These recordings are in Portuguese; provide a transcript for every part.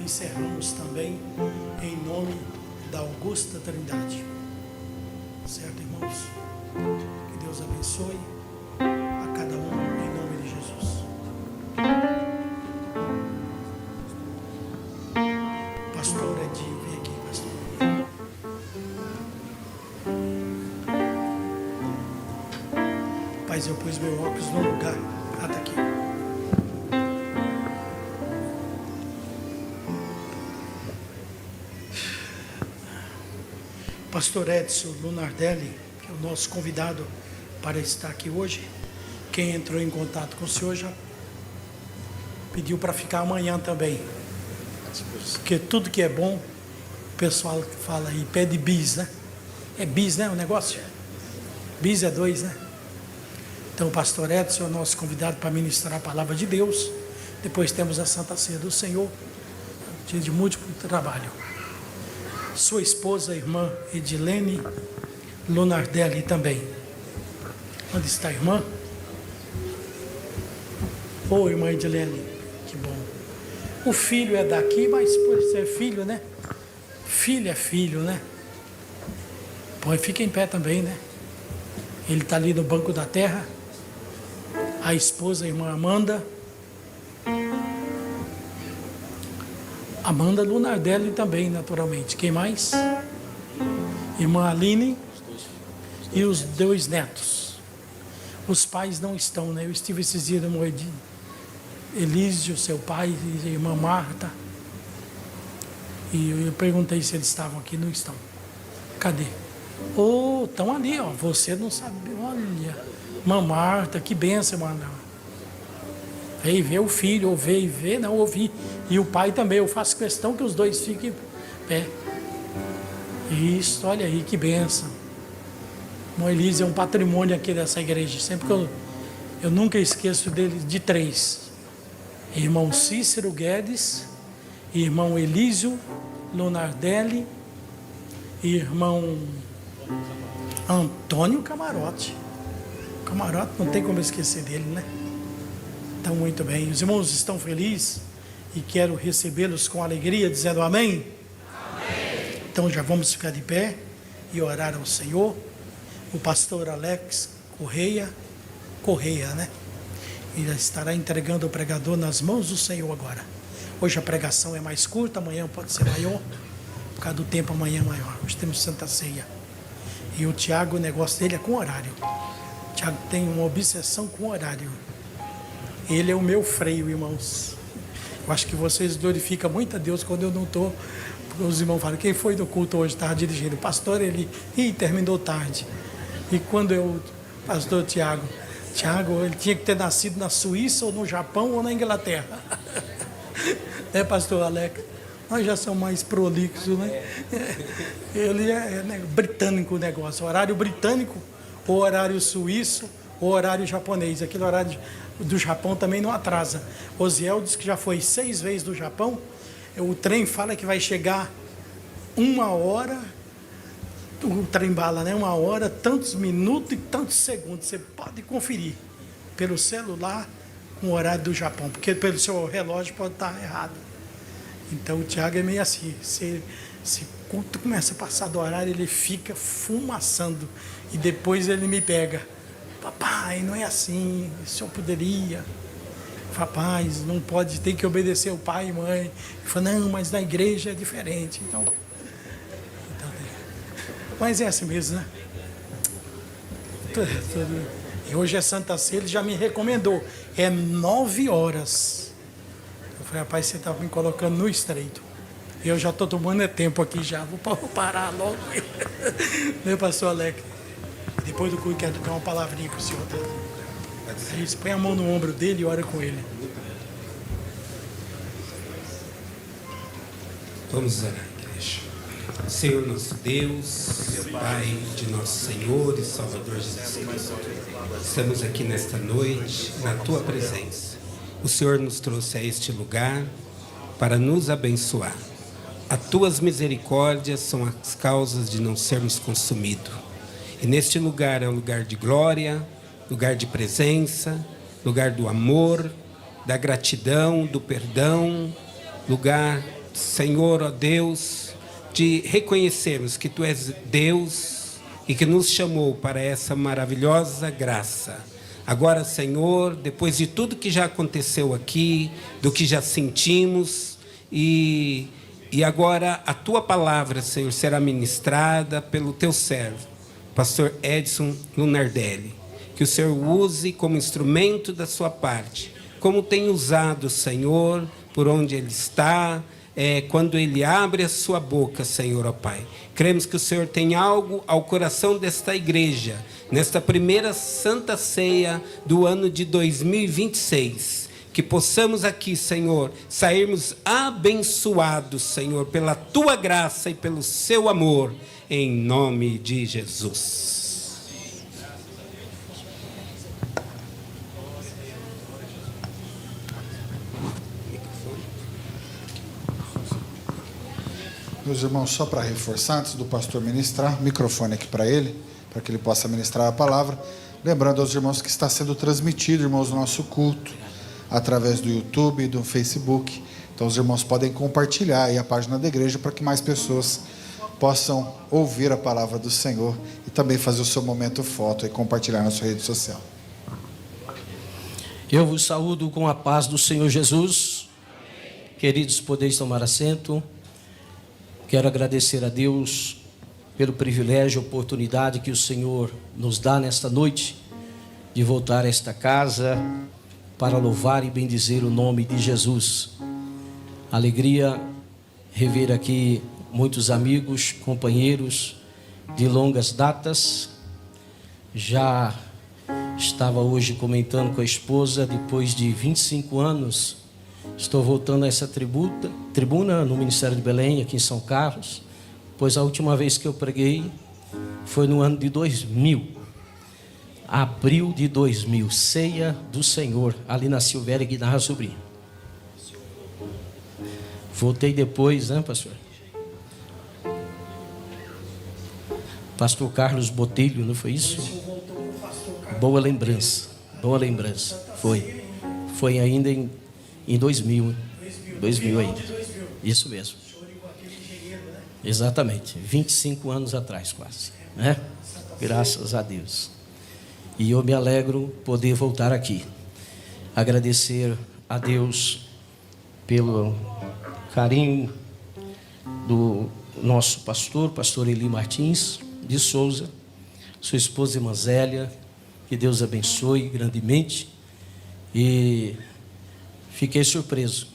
encerramos também em nome da Augusta Trindade. Certo, irmãos? Que Deus abençoe a cada um em nome de Jesus. Pastor Edinho, vem aqui, pastor. Rapaz, eu pus meu óculos no lugar. Ah, tá aqui. Pastor Edson Lunardelli, que é o nosso convidado para estar aqui hoje. Quem entrou em contato com o senhor já pediu para ficar amanhã também. Porque tudo que é bom, o pessoal fala aí, pede bis, né? É bis, né, o negócio? Bis é 2, né? Então o pastor Edson é o nosso convidado para ministrar a palavra de Deus. Depois temos a Santa Ceia do Senhor, dia de múltiplo trabalho. Sua esposa, a irmã Edilene Lunardelli também. Onde está a irmã? Ô, irmã Edilene, que bom. O filho é daqui, mas por ser filho, né? Filho é filho, né? Pô, fica em pé também, né? Ele está ali no banco da terra. A esposa, a irmã Amanda. Amanda Lunardelli também, naturalmente. Quem mais? Irmã Aline e os 2 netos. Os pais não estão, né? Eu estive esses dias no Moedinho. Elísio, seu pai, e a irmã Marta. E eu perguntei se eles estavam aqui, não estão. Cadê? Oh, estão ali, ó. Você não sabe. Olha, irmã Marta, que benção, mano. Veio ver o filho, ou veio ver, não ouvi. E o pai também, eu faço questão que os 2 fiquem em pé. Isso, olha aí, que benção. O Elísio é um patrimônio aqui dessa igreja. Sempre que eu nunca esqueço dele, de 3. Irmão Cícero Guedes, irmão Elísio Lunardelli e irmão Antônio Camarote. Camarote, não tem como esquecer dele, né? Então, muito bem. Os irmãos estão felizes e quero recebê-los com alegria, dizendo amém? Amém. Então, já vamos ficar de pé e orar ao Senhor. O pastor Alex Correia, né? Ele estará entregando o pregador nas mãos do Senhor agora. Hoje a pregação é mais curta, amanhã pode ser maior. Por causa do tempo, amanhã é maior. Hoje temos Santa Ceia. E o Tiago, o negócio dele é com horário. O Tiago tem uma obsessão com horário. Ele é o meu freio, irmãos. Eu acho que vocês glorificam muito a Deus quando eu não estou. Os irmãos falam, quem foi do culto hoje? Estava dirigindo. O pastor, ele terminou tarde. E quando pastor Tiago, ele tinha que ter nascido na Suíça, ou no Japão, ou na Inglaterra. Né, pastor Alex? Nós já somos mais prolixos, né? Ele é britânico o negócio. Horário britânico, ou horário suíço, ou horário japonês. Aquele horário do Japão também não atrasa. Osiel diz que já foi 6 vezes do Japão. O trem fala que vai chegar 1 hora. O trem bala, né? 1 hora, tantos minutos e tantos segundos. Você pode conferir pelo celular com o horário do Japão, porque pelo seu relógio pode estar errado. Então o Tiago é meio assim. Quando começa a passar do horário, ele fica fumaçando. E depois ele me pega. Papai, não é assim, o senhor poderia. Rapaz, não pode, tem que obedecer o pai e mãe. Ele fala, não, mas na igreja é diferente. Então, mas é assim mesmo, né? E hoje é Santa Ceia, ele já me recomendou. É 9 horas. Eu falei, rapaz, você está me colocando no estreito. Eu já estou tomando tempo aqui já. Vou parar logo. Meu pastor Alex. Depois do culto, quero dar uma palavrinha para o senhor. É isso, põe a mão no ombro dele e ora com ele. Vamos orar, igreja. Senhor nosso Deus, Pai de nosso Senhor e Salvador Jesus Cristo, estamos aqui nesta noite, na Tua presença. O Senhor nos trouxe a este lugar para nos abençoar. As Tuas misericórdias são as causas de não sermos consumidos. E neste lugar é um lugar de glória, lugar de presença, lugar do amor, da gratidão, do perdão, lugar Senhor, ó Deus, de reconhecermos que Tu és Deus e que nos chamou para essa maravilhosa graça. Agora, Senhor, depois de tudo que já aconteceu aqui, do que já sentimos, e agora a Tua palavra, Senhor, será ministrada pelo Teu servo, pastor Edson Lunardelli. Que o Senhor use como instrumento da Sua parte, como tem usado o Senhor, por onde Ele está, quando Ele abre a Sua boca, Senhor, ó Pai. Cremos que o Senhor tem algo ao coração desta igreja, nesta primeira Santa Ceia do ano de 2026. Que possamos aqui, Senhor, sairmos abençoados, Senhor, pela Tua graça e pelo Seu amor, em nome de Jesus. Meus irmãos, só para reforçar, antes do pastor ministrar, microfone aqui para ele, para que ele possa ministrar a palavra. Lembrando aos irmãos que está sendo transmitido, irmãos, o nosso culto, através do YouTube e do Facebook. Então os irmãos podem compartilhar aí a página da igreja para que mais pessoas possam ouvir a palavra do Senhor e também fazer o seu momento foto e compartilhar na sua rede social. Eu vos saúdo com a paz do Senhor Jesus. Queridos, podeis tomar assento. Quero agradecer a Deus pelo privilégio e oportunidade que o Senhor nos dá nesta noite de voltar a esta casa para louvar e bendizer o nome de Jesus. Alegria rever aqui muitos amigos, companheiros de longas datas. Já estava hoje comentando com a esposa, depois de 25 anos, estou voltando a essa tribuna no Ministério de Belém, aqui em São Carlos, pois a última vez que eu preguei foi no ano de 2000, abril de 2000, Ceia do Senhor, ali na Silvéria Guimarães Sobrinho. Voltei depois, né, pastor? Pastor Carlos Botelho, não foi isso? Boa lembrança, foi ainda em 2000 ainda. Isso mesmo. Exatamente. 25 anos atrás, quase. Né? Graças a Deus. E eu me alegro poder voltar aqui. Agradecer a Deus pelo carinho do nosso pastor Eli Martins de Souza, sua esposa irmã Zélia, que Deus abençoe grandemente. E fiquei surpreso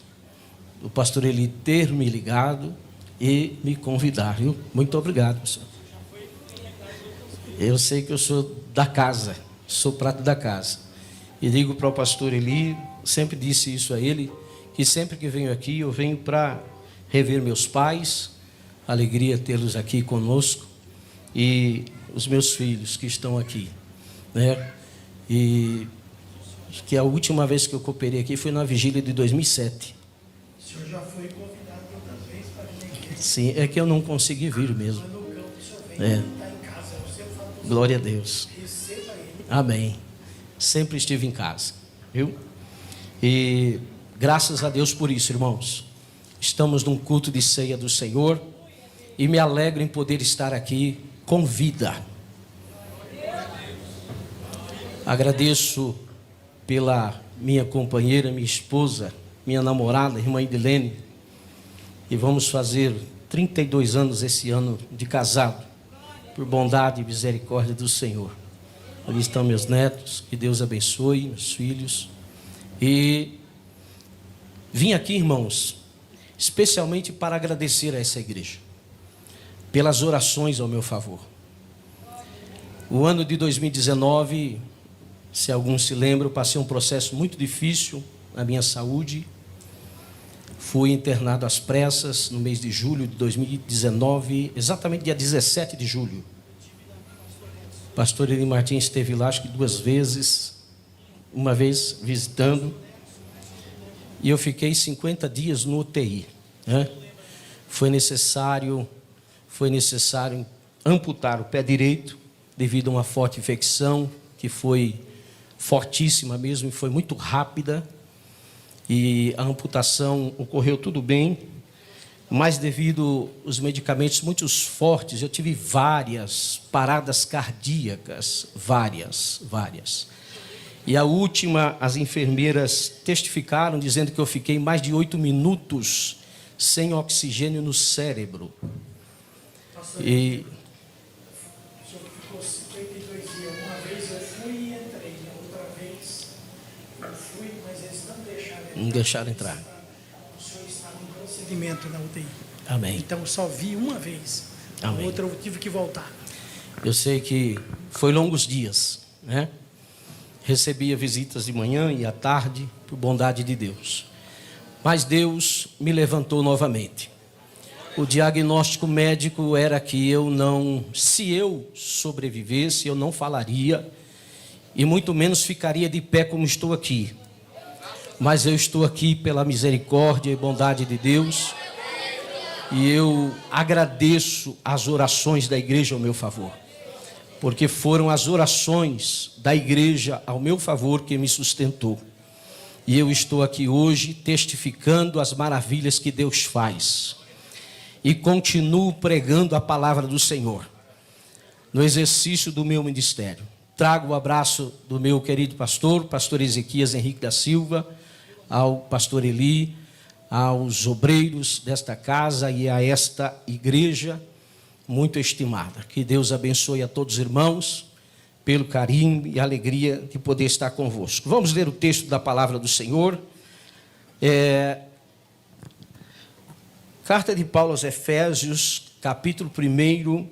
do pastor Eli ter me ligado e me convidar, viu? Muito obrigado, senhor. Eu sei que eu sou da casa, sou prato da casa. E digo para o pastor Eli, sempre disse isso a ele, que sempre que venho aqui, eu venho para rever meus pais, alegria tê-los aqui conosco, e os meus filhos que estão aqui, né? E que a última vez que eu cooperei aqui foi na vigília de 2007. O senhor já foi convidado outras vezes para vir aqui? Sim, é que eu não consegui vir mesmo. Glória a Deus. Amém. Sempre estive em casa, viu? E graças a Deus por isso, irmãos. Estamos num culto de ceia do Senhor e me alegro em poder estar aqui com vida. Agradeço pela minha companheira, minha esposa, minha namorada, irmã Edilene, e vamos fazer 32 anos esse ano de casado, por bondade e misericórdia do Senhor. Ali estão meus netos, que Deus abençoe, meus filhos. E vim aqui, irmãos, especialmente para agradecer a essa igreja, pelas orações ao meu favor. O ano de 2019, se alguns se lembram, passei um processo muito difícil na minha saúde. Fui internado às pressas no mês de julho de 2019, exatamente dia 17 de julho. O pastor Eli Martins esteve lá, acho que 2 vezes, uma vez visitando, e eu fiquei 50 dias no UTI, né? Foi necessário amputar o pé direito, devido a uma forte infecção, que foi fortíssima mesmo, e foi muito rápida, e a amputação ocorreu tudo bem, mas devido aos medicamentos muito fortes, eu tive várias paradas cardíacas, várias. E a última, as enfermeiras testificaram, dizendo que eu fiquei mais de 8 minutos sem oxigênio no cérebro. E O senhor ficou 52 dias. Uma vez eu fui e entrei, outra vez eu fui, mas eles não deixaram entrar. O senhor estava em procedimento na UTI. Amém. Então eu só vi uma vez. A Amém. outra eu tive que voltar. Eu sei que foi longos dias, né? Recebia visitas de manhã e à tarde, por bondade de Deus. Mas Deus me levantou novamente. O diagnóstico médico era que se eu sobrevivesse, eu não falaria, e muito menos ficaria de pé como estou aqui. Mas eu estou aqui pela misericórdia e bondade de Deus, e eu agradeço as orações da igreja ao meu favor, porque foram as orações da igreja ao meu favor que me sustentou. E eu estou aqui hoje testificando as maravilhas que Deus faz. E continuo pregando a palavra do Senhor no exercício do meu ministério. Trago o abraço do meu querido pastor Ezequias Henrique da Silva, ao pastor Eli, aos obreiros desta casa e a esta igreja muito estimada. Que Deus abençoe a todos os irmãos pelo carinho e alegria de poder estar convosco. Vamos ler o texto da palavra do Senhor. Carta de Paulo aos Efésios, capítulo 1,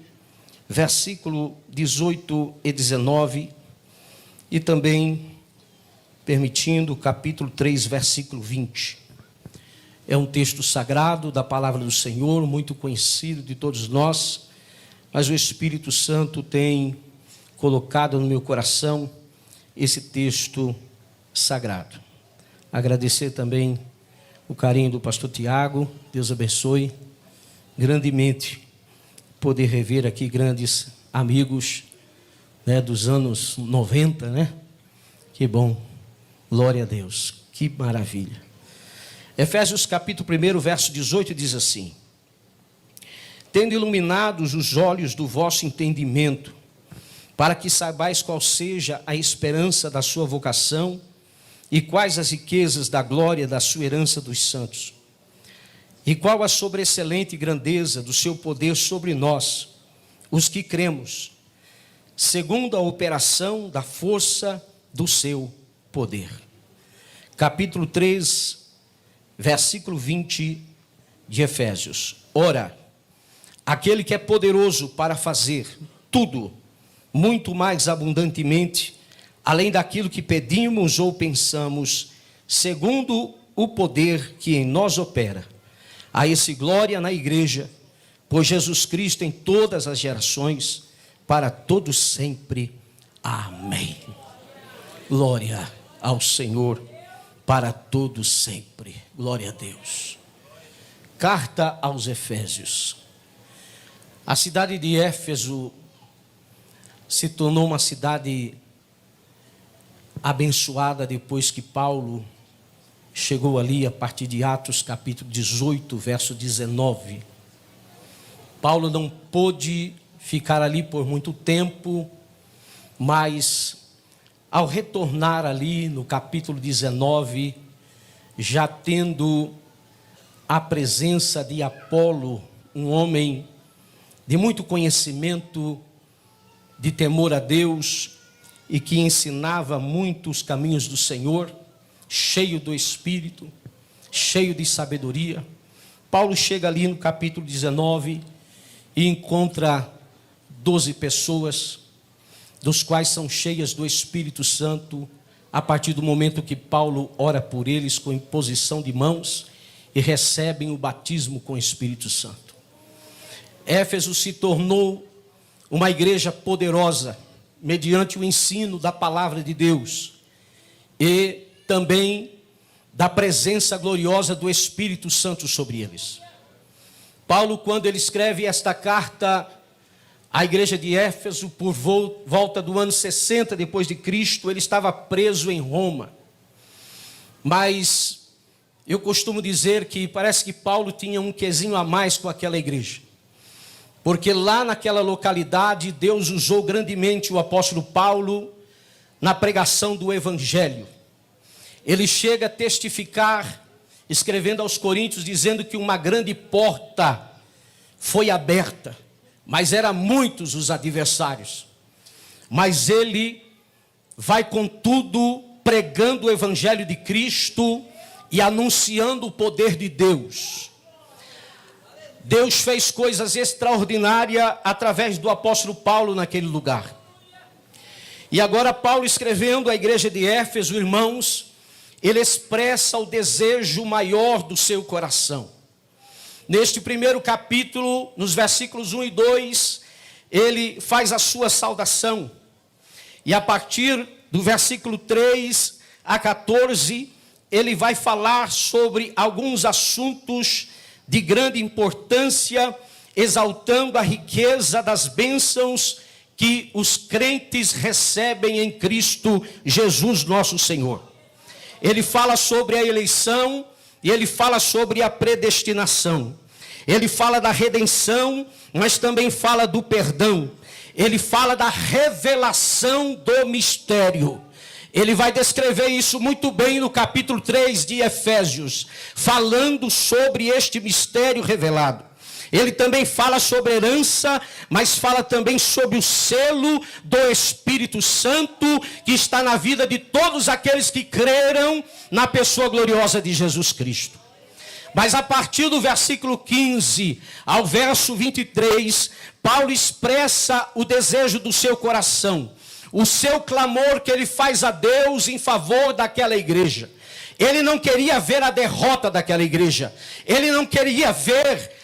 versículo 18 e 19, e também, permitindo, capítulo 3, versículo 20. É um texto sagrado da palavra do Senhor, muito conhecido de todos nós, mas o Espírito Santo tem colocado no meu coração esse texto sagrado. Agradecer também o carinho do pastor Tiago, Deus abençoe grandemente poder rever aqui grandes amigos, né, dos anos 90, né? Que bom, glória a Deus, que maravilha. Efésios capítulo 1, verso 18 diz assim: tendo iluminados os olhos do vosso entendimento, para que saibais qual seja a esperança da sua vocação e quais as riquezas da glória da sua herança dos santos, e qual a sobreexcelente grandeza do seu poder sobre nós, os que cremos, segundo a operação da força do seu poder. Capítulo 3, versículo 20 de Efésios. Ora, aquele que é poderoso para fazer tudo, muito mais abundantemente, além daquilo que pedimos ou pensamos, segundo o poder que em nós opera. A esse glória na igreja, por Jesus Cristo em todas as gerações, para todos sempre. Amém. Glória ao Senhor, para todos sempre. Glória a Deus. Carta aos Efésios. A cidade de Éfeso se tornou uma cidade abençoada depois que Paulo chegou ali a partir de Atos capítulo 18, verso 19. Paulo não pôde ficar ali por muito tempo, mas ao retornar ali no capítulo 19, já tendo a presença de Apolo, um homem de muito conhecimento, de temor a Deus, e que ensinava muito os caminhos do Senhor, cheio do Espírito, cheio de sabedoria. Paulo chega ali no capítulo 19 e encontra 12 pessoas, dos quais são cheias do Espírito Santo, a partir do momento que Paulo ora por eles com imposição de mãos e recebem o batismo com o Espírito Santo. Éfeso se tornou uma igreja poderosa, mediante o ensino da palavra de Deus e também da presença gloriosa do Espírito Santo sobre eles. Paulo, quando ele escreve esta carta à igreja de Éfeso, por volta do ano 60 depois de Cristo, ele estava preso em Roma. Mas eu costumo dizer que parece que Paulo tinha um quezinho a mais com aquela igreja. Porque lá naquela localidade, Deus usou grandemente o apóstolo Paulo na pregação do evangelho. Ele chega a testificar, escrevendo aos Coríntios, dizendo que uma grande porta foi aberta, mas eram muitos os adversários. Mas ele vai, contudo, pregando o evangelho de Cristo e anunciando o poder de Deus. Deus fez coisas extraordinárias através do apóstolo Paulo naquele lugar. E agora Paulo, escrevendo à igreja de Éfeso, irmãos, ele expressa o desejo maior do seu coração. Neste primeiro capítulo, nos versículos 1 e 2, ele faz a sua saudação. E a partir do versículo 3 a 14, ele vai falar sobre alguns assuntos de grande importância, exaltando a riqueza das bênçãos que os crentes recebem em Cristo Jesus nosso Senhor. Ele fala sobre a eleição e ele fala sobre a predestinação. Ele fala da redenção, mas também fala do perdão. Ele fala da revelação do mistério. Ele vai descrever isso muito bem no capítulo 3 de Efésios, falando sobre este mistério revelado. Ele também fala sobre herança, mas fala também sobre o selo do Espírito Santo, que está na vida de todos aqueles que creram na pessoa gloriosa de Jesus Cristo. Mas a partir do versículo 15 ao verso 23, Paulo expressa o desejo do seu coração, o seu clamor que ele faz a Deus em favor daquela igreja. Ele não queria ver a derrota daquela igreja. Ele não queria ver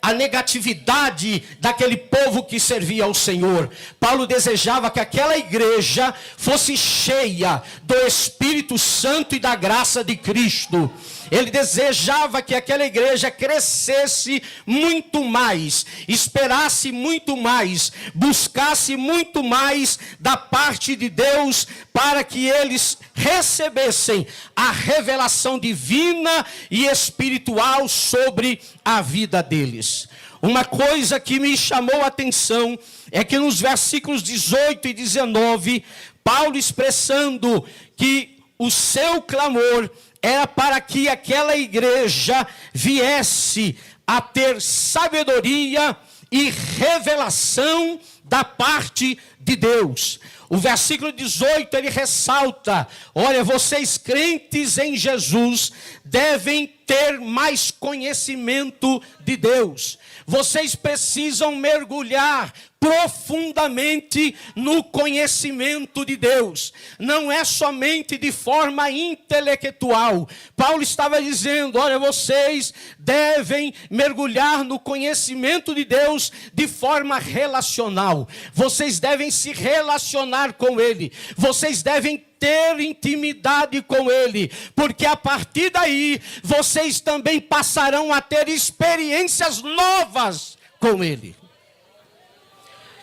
a negatividade daquele povo que servia ao Senhor. Paulo desejava que aquela igreja fosse cheia do Espírito Santo e da graça de Cristo. Ele desejava que aquela igreja crescesse muito mais, esperasse muito mais, buscasse muito mais da parte de Deus, para que eles recebessem a revelação divina e espiritual sobre a vida deles. Uma coisa que me chamou a atenção é que nos versículos 18 e 19, Paulo expressando que o seu clamor era para que aquela igreja viesse a ter sabedoria e revelação da parte de Deus. O versículo 18 ele ressalta: olha, vocês crentes em Jesus devem ter mais conhecimento de Deus. Vocês precisam mergulhar profundamente no conhecimento de Deus. Não é somente de forma intelectual. Paulo estava dizendo: olha, vocês devem mergulhar no conhecimento de Deus de forma relacional. Vocês devem se relacionar com Ele. Vocês devem ter intimidade com Ele, porque a partir daí vocês também passarão a ter experiências novas com Ele.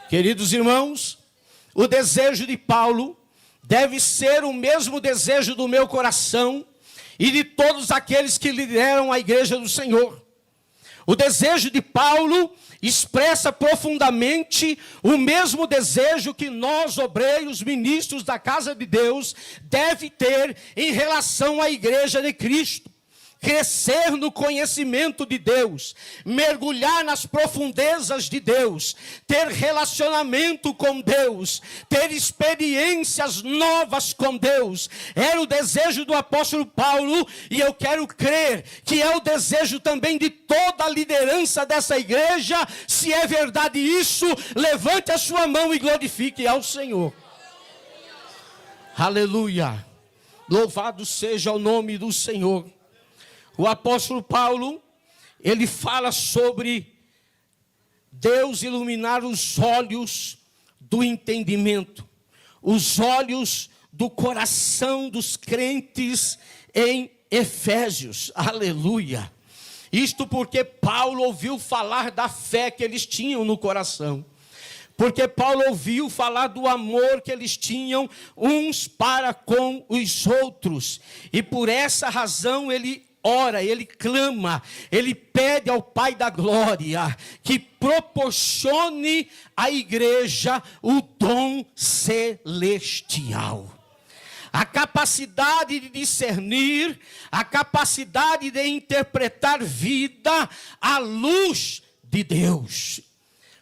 Queridos irmãos, o desejo de Paulo deve ser o mesmo desejo do meu coração e de todos aqueles que lideram a igreja do Senhor. O desejo de Paulo expressa profundamente o mesmo desejo que nós, obreiros, ministros da casa de Deus, deve ter em relação à igreja de Cristo. Crescer no conhecimento de Deus, mergulhar nas profundezas de Deus, ter relacionamento com Deus, ter experiências novas com Deus. Era o desejo do apóstolo Paulo, e eu quero crer que é o desejo também de toda a liderança dessa igreja. Se é verdade isso, levante a sua mão e glorifique ao Senhor. Aleluia! Louvado seja o nome do Senhor. O apóstolo Paulo, ele fala sobre Deus iluminar os olhos do entendimento, os olhos do coração dos crentes em Efésios. Aleluia! Isto porque Paulo ouviu falar da fé que eles tinham no coração. porque Paulo ouviu falar do amor que eles tinham uns para com os outros, e por essa razão ele ora, ele clama, ele pede ao Pai da glória que proporcione à igreja o dom celestial. A capacidade de discernir, a capacidade de interpretar vida à luz de Deus.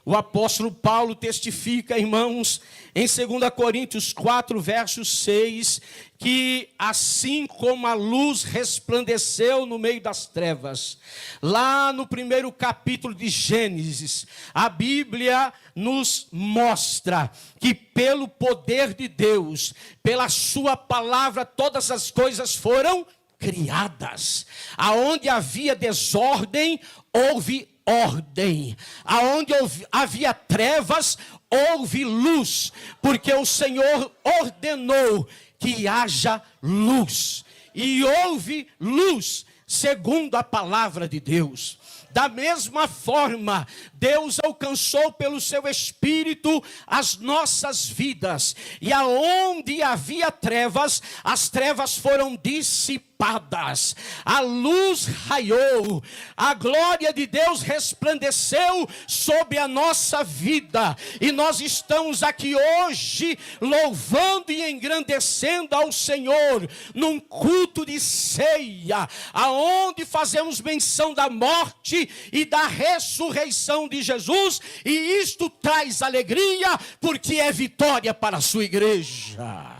O apóstolo Paulo testifica, irmãos, em 2 Coríntios 4, verso 6, que assim como a luz resplandeceu no meio das trevas, lá no primeiro capítulo de Gênesis, a Bíblia nos mostra que pelo poder de Deus, pela sua palavra, todas as coisas foram criadas. Aonde havia desordem, houve ordem. Aonde havia trevas, houve luz, porque o Senhor ordenou que haja luz, e houve luz segundo a palavra de Deus. Da mesma forma, Deus alcançou pelo seu Espírito as nossas vidas, e aonde havia trevas, as trevas foram dissipadas, a luz raiou, a glória de Deus resplandeceu sobre a nossa vida, e nós estamos aqui hoje louvando e engrandecendo ao Senhor, num culto de ceia, aonde fazemos menção da morte e da ressurreição de Jesus, e isto traz alegria, porque é vitória para a sua igreja.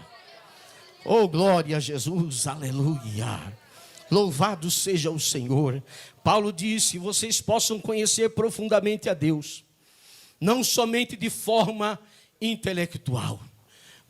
Oh, glória a Jesus, aleluia. Louvado seja o Senhor. Paulo disse: vocês possam conhecer profundamente a Deus, não somente de forma intelectual,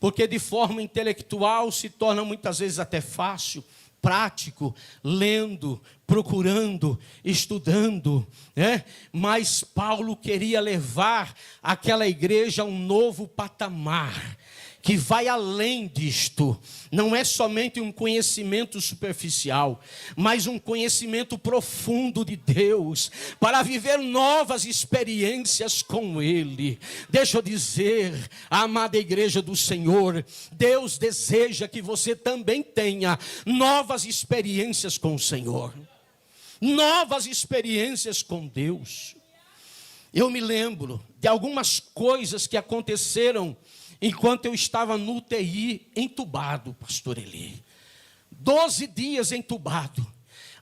porque de forma intelectual se torna muitas vezes até fácil, prático, lendo, procurando, estudando, né? Mas Paulo queria levar aquela igreja a um novo patamar, que vai além disto. Não é somente um conhecimento superficial, mas um conhecimento profundo de Deus, para viver novas experiências com Ele. Deixa eu dizer, a amada igreja do Senhor, Deus deseja que você também tenha novas experiências com o Senhor, novas experiências com Deus. Eu me lembro de algumas coisas que aconteceram enquanto eu estava no UTI, entubado, pastor Eli. 12 dias entubado.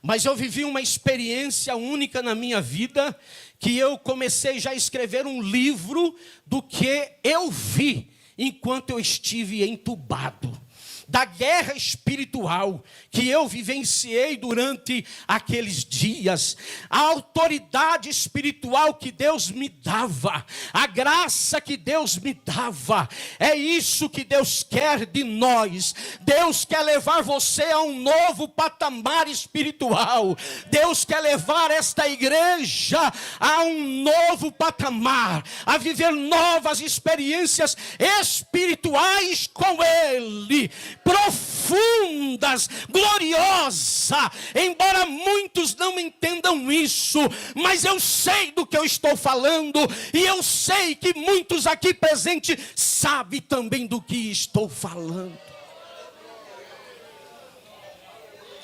Mas eu vivi uma experiência única na minha vida, que eu comecei já a escrever um livro do que eu vi enquanto eu estive entubado. Da guerra espiritual que eu vivenciei durante aqueles dias, a autoridade espiritual que Deus me dava, a graça que Deus me dava, é isso que Deus quer de nós. Deus quer levar você a um novo patamar espiritual. Deus quer levar esta igreja a um novo patamar, a viver novas experiências espirituais com Ele, profundas, gloriosa. Embora muitos não entendam isso, mas eu sei do que eu estou falando, e eu sei que muitos aqui presentes sabem também do que estou falando.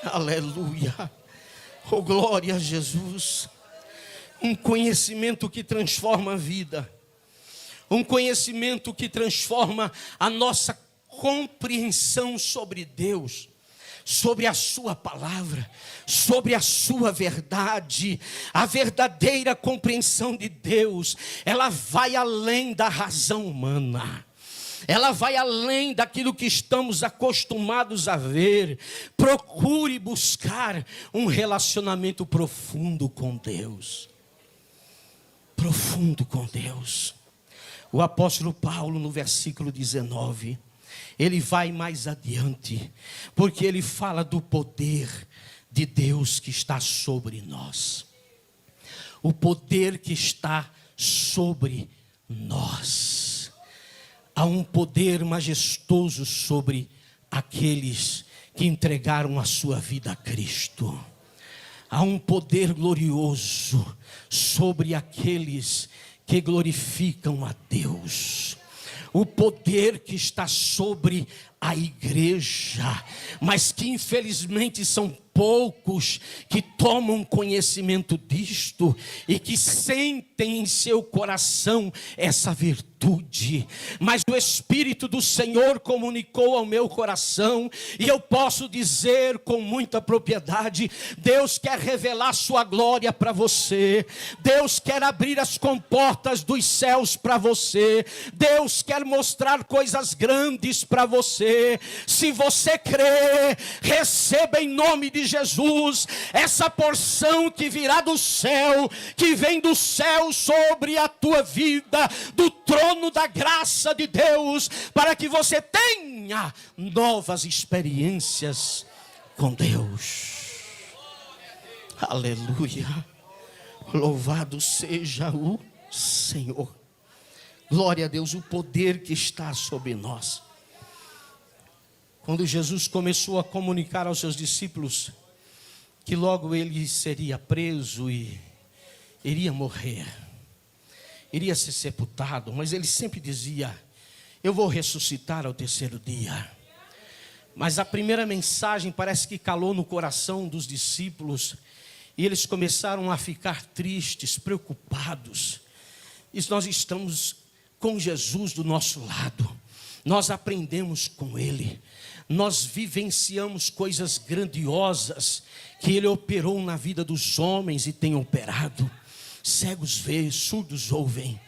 Aleluia, oh glória a Jesus. Um conhecimento que transforma a vida, um conhecimento que transforma a nossa compreensão sobre Deus, sobre a sua palavra, sobre a sua verdade. A verdadeira compreensão de Deus, ela vai além da razão humana, ela vai além daquilo que estamos acostumados a ver. Procure buscar um relacionamento profundo com Deus, profundo com Deus. O apóstolo Paulo, no versículo 19, ele vai mais adiante, porque ele fala do poder de Deus que está sobre nós. O poder que está sobre nós. Há um poder majestoso sobre aqueles que entregaram a sua vida a Cristo. Há um poder glorioso sobre aqueles que glorificam a Deus. O poder que está sobre a igreja, mas que infelizmente são poucos que tomam conhecimento disto e que sentem em seu coração essa virtude. Mas o Espírito do Senhor comunicou ao meu coração, e eu posso dizer com muita propriedade: Deus quer revelar sua glória para você. Deus quer abrir as comportas dos céus para você. Deus quer mostrar coisas grandes para você. Se você crê, receba em nome de Jesus essa porção que virá do céu, que vem do céu sobre a tua vida, do trono da graça de Deus, para que você tenha novas experiências com Deus. Aleluia. Louvado seja o Senhor. Glória a Deus, o poder que está sobre nós. Quando Jesus começou a comunicar aos seus discípulos que logo ele seria preso e iria morrer, iria ser sepultado, mas ele sempre dizia: eu vou ressuscitar ao terceiro dia. Mas a primeira mensagem parece que calou no coração dos discípulos, e eles começaram a ficar tristes, preocupados. E nós estamos com Jesus do nosso lado, nós aprendemos com Ele, nós vivenciamos coisas grandiosas que Ele operou na vida dos homens e tem operado. Cegos veem, surdos ouvem,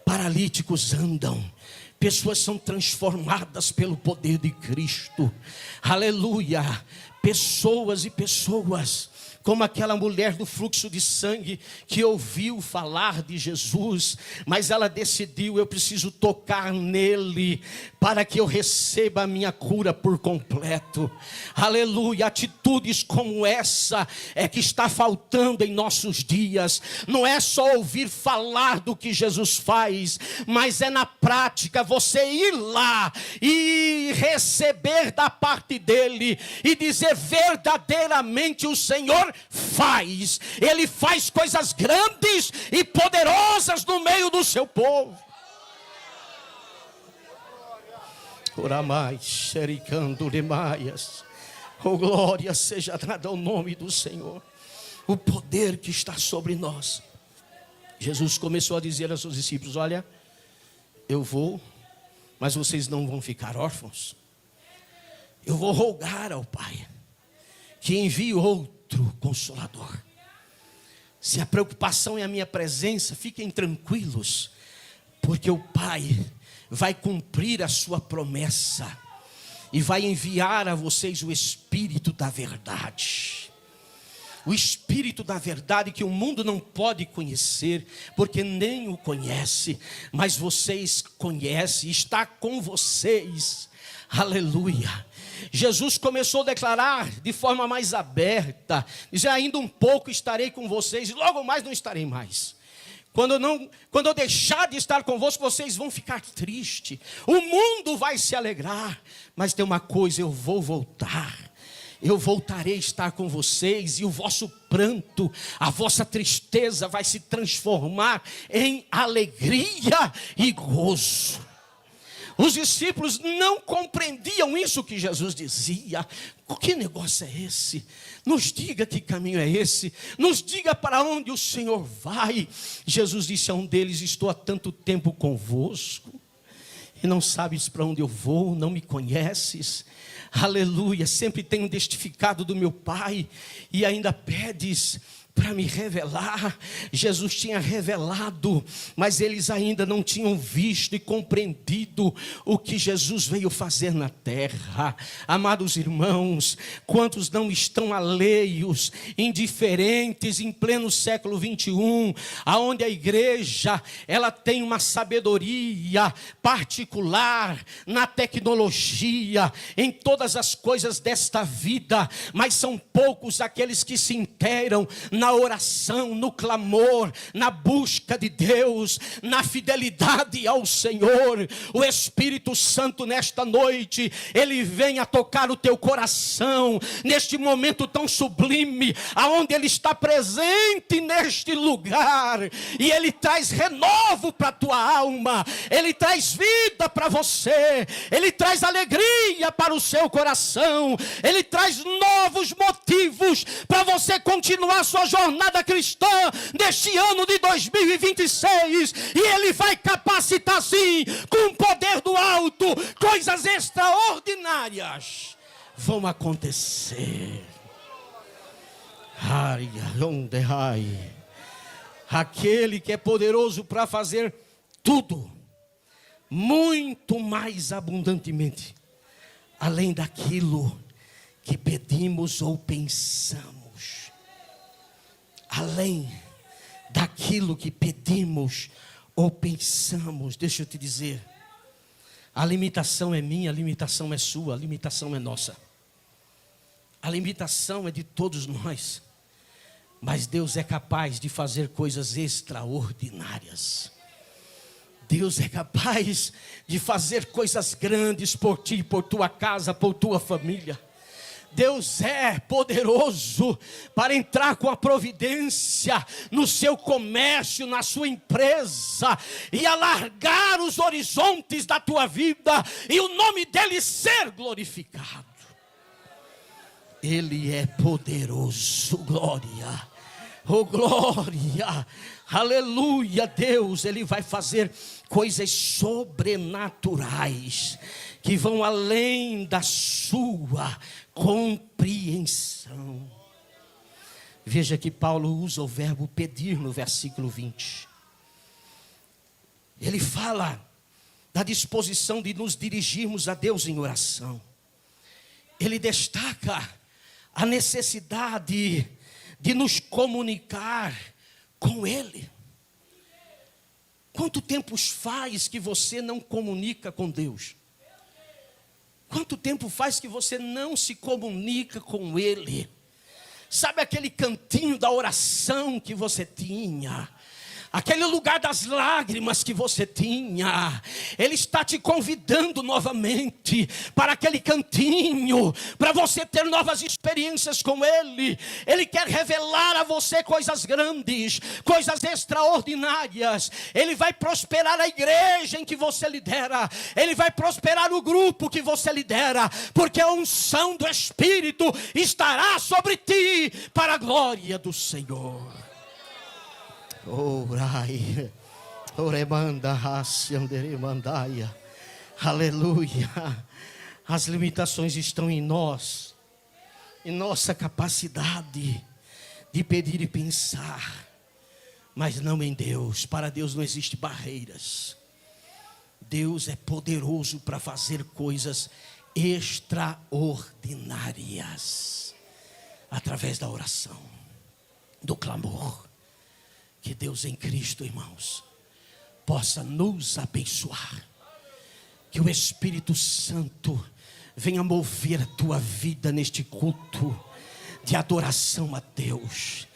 paralíticos andam, pessoas são transformadas pelo poder de Cristo. Aleluia. Pessoas e pessoas, como aquela mulher do fluxo de sangue que ouviu falar de Jesus, mas ela decidiu: eu preciso tocar nele para que eu receba a minha cura por completo. Aleluia. Atitudes como essa é que está faltando em nossos dias. Não é só ouvir falar do que Jesus faz, mas é na prática você ir lá e receber da parte dele e dizer: verdadeiramente o Senhor faz. Ele faz coisas grandes e poderosas no meio do seu povo. Oramais, xericando demais. Oh, glória seja dada ao nome do Senhor. O poder que está sobre nós. Jesus começou a dizer aos seus discípulos: olha, eu vou, mas vocês não vão ficar órfãos. Eu vou rogar ao Pai que envie outro Consolador. Se a preocupação é a minha presença, fiquem tranquilos, porque o Pai vai cumprir a sua promessa e vai enviar a vocês o Espírito da verdade. O Espírito da verdade que o mundo não pode conhecer, porque nem o conhece, mas vocês conhecem, está com vocês. Aleluia. Jesus começou a declarar de forma mais aberta, dizer: ainda um pouco estarei com vocês, e logo mais não estarei mais. Quando eu deixar de estar convosco, vocês vão ficar tristes, o mundo vai se alegrar, mas tem uma coisa: eu vou voltar. Eu voltarei a estar com vocês, e o vosso pranto, a vossa tristeza vai se transformar em alegria e gozo. Os discípulos não compreendiam isso que Jesus dizia. Que negócio é esse? Nos diga que caminho é esse. Nos diga para onde o Senhor vai. Jesus disse a um deles: estou há tanto tempo convosco e não sabes para onde eu vou, não me conheces. Aleluia, sempre tenho testificado do meu Pai e ainda pedes para me revelar. Jesus tinha revelado, mas eles ainda não tinham visto e compreendido o que Jesus veio fazer na terra. Amados irmãos, quantos não estão alheios, indiferentes em pleno século 21, aonde a igreja ela tem uma sabedoria particular na tecnologia, em todas as coisas desta vida, mas são poucos aqueles que se inteiram na na oração, no clamor, na busca de Deus, na fidelidade ao Senhor, o Espírito Santo nesta noite, Ele vem a tocar o teu coração, neste momento tão sublime, aonde Ele está presente neste lugar, e Ele traz renovo para a tua alma, Ele traz vida para você, Ele traz alegria para o seu coração, Ele traz novos motivos para você continuar sua jornada cristã neste ano de 2026, e Ele vai capacitar sim, com o poder do alto, coisas extraordinárias vão acontecer. Aquele que é poderoso para fazer tudo, muito mais abundantemente, além daquilo que pedimos ou pensamos. Além daquilo que pedimos ou pensamos. Deixa eu te dizer, a limitação é minha, a limitação é sua, a limitação é nossa. A limitação é de todos nós. Mas Deus é capaz de fazer coisas extraordinárias. Deus é capaz de fazer coisas grandes por ti, por tua casa, por tua família. Deus é poderoso para entrar com a providência no seu comércio, na sua empresa, e alargar os horizontes da tua vida, e o nome dele ser glorificado. Ele é poderoso, glória, oh glória, aleluia. Deus, Ele vai fazer coisas sobrenaturais, que vão além da sua compreensão. Veja que Paulo usa o verbo pedir no versículo 20. Ele fala da disposição de nos dirigirmos a Deus em oração. Ele destaca a necessidade de nos comunicar com Ele. Quanto tempo faz que você não comunica com Deus? Quanto tempo faz que você não se comunica com Ele? Sabe aquele cantinho da oração que você tinha? Aquele lugar das lágrimas que você tinha, Ele está te convidando novamente para aquele cantinho, para você ter novas experiências com Ele. Ele quer revelar a você coisas grandes, coisas extraordinárias. Ele vai prosperar a igreja em que você lidera, Ele vai prosperar o grupo que você lidera, porque a unção do Espírito estará sobre ti para a glória do Senhor. Orai, oremanda, mandaia. Aleluia. As limitações estão em nós, em nossa capacidade de pedir e pensar, mas não em Deus. Para Deus não existem barreiras. Deus é poderoso para fazer coisas extraordinárias através da oração, do clamor. Que Deus em Cristo, irmãos, possa nos abençoar. Que o Espírito Santo venha mover a tua vida neste culto de adoração a Deus.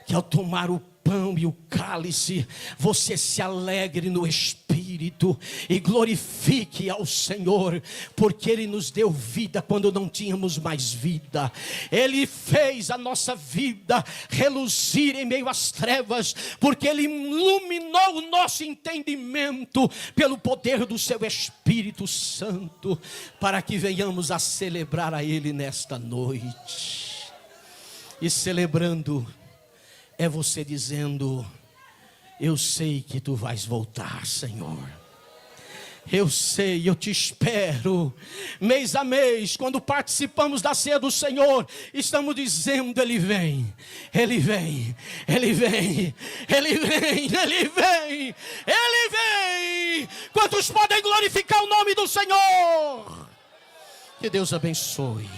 Que ao tomar o pão e o cálice, você se alegre no Espírito e glorifique ao Senhor, porque Ele nos deu vida quando não tínhamos mais vida. Ele fez a nossa vida reluzir em meio às trevas, porque Ele iluminou o nosso entendimento pelo poder do seu Espírito Santo, para que venhamos a celebrar a Ele nesta noite. E celebrando, é você dizendo: eu sei que tu vais voltar, Senhor. Eu sei, eu te espero. Mês a mês, quando participamos da ceia do Senhor, estamos dizendo: Ele vem, Ele vem, Ele vem, Ele vem, Ele vem, Ele vem. Quantos podem glorificar o nome do Senhor? Que Deus abençoe.